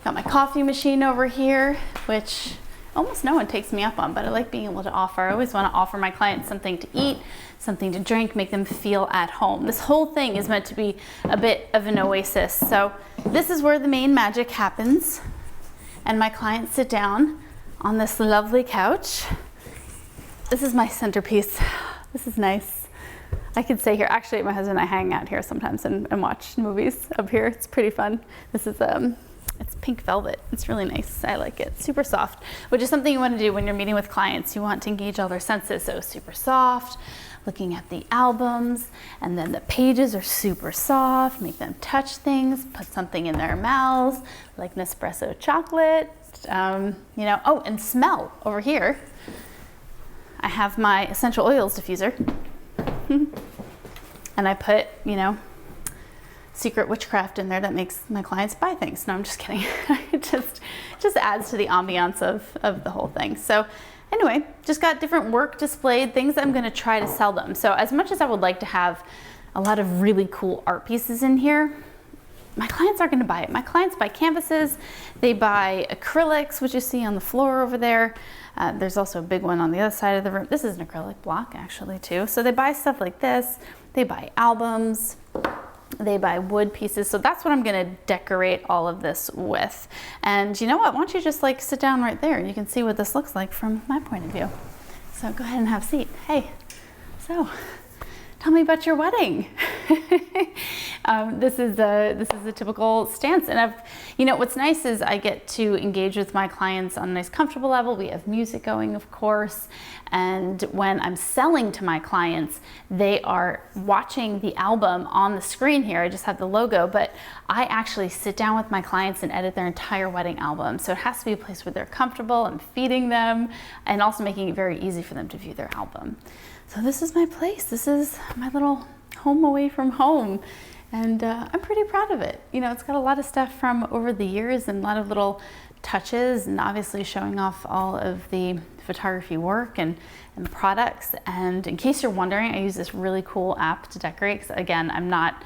Got my coffee machine over here, which almost no one takes me up on, but I like being able to offer. I always want to offer my clients something to eat, something to drink, make them feel at home. This whole thing is meant to be a bit of an oasis. So this is where the main magic happens. And my clients sit down on this lovely couch. This is my centerpiece. This is nice. I could stay here. Actually, my husband and I hang out here sometimes and watch movies up here. It's pretty fun. This is it's pink velvet. It's really nice. I like it. Super soft, which is something you want to do when you're meeting with clients. You want to engage all their senses. So super soft, looking at the albums, and then the pages are super soft. Make them touch things, put something in their mouths, like Nespresso chocolate. Oh, and smell over here. I have my essential oils diffuser, and I put, secret witchcraft in there that makes my clients buy things. No, I'm just kidding. It just adds to the ambiance of the whole thing. So anyway, just got different work displayed, things that I'm gonna try to sell them. So as much as I would like to have a lot of really cool art pieces in here, my clients aren't gonna buy it. My clients buy canvases, they buy acrylics, which you see on the floor over there. There's also a big one on the other side of the room. This is an acrylic block actually too. So they buy stuff like this, they buy albums, they buy wood pieces. So that's what I'm gonna decorate all of this with. And you know what, why don't you just sit down right there and you can see what this looks like from my point of view. So go ahead and have a seat. Hey, so tell me about your wedding. This is a typical stance, and what's nice is I get to engage with my clients on a nice comfortable level. We have music going, of course, and when I'm selling to my clients, they are watching the album on the screen here. I just have the logo, but I actually sit down with my clients and edit their entire wedding album. So it has to be a place where they're comfortable. I'm feeding them and also making it very easy for them to view their album. So this is my place. This is my little home away from home. And I'm pretty proud of it. It's got a lot of stuff from over the years and a lot of little touches, and obviously showing off all of the photography work and the products. And in case you're wondering, I use this really cool app to decorate, because again, I'm not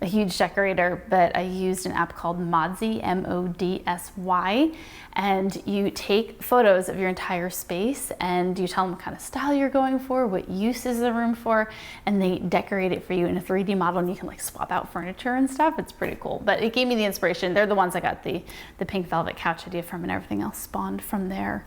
a huge decorator, but I used an app called Modsy, M-O-D-S-Y, and you take photos of your entire space and you tell them what kind of style you're going for, what use is the room for, and they decorate it for you in a 3D model, and you can swap out furniture and stuff. It's pretty cool. But it gave me the inspiration. They're the ones I got the pink velvet couch idea from, and everything else spawned from there.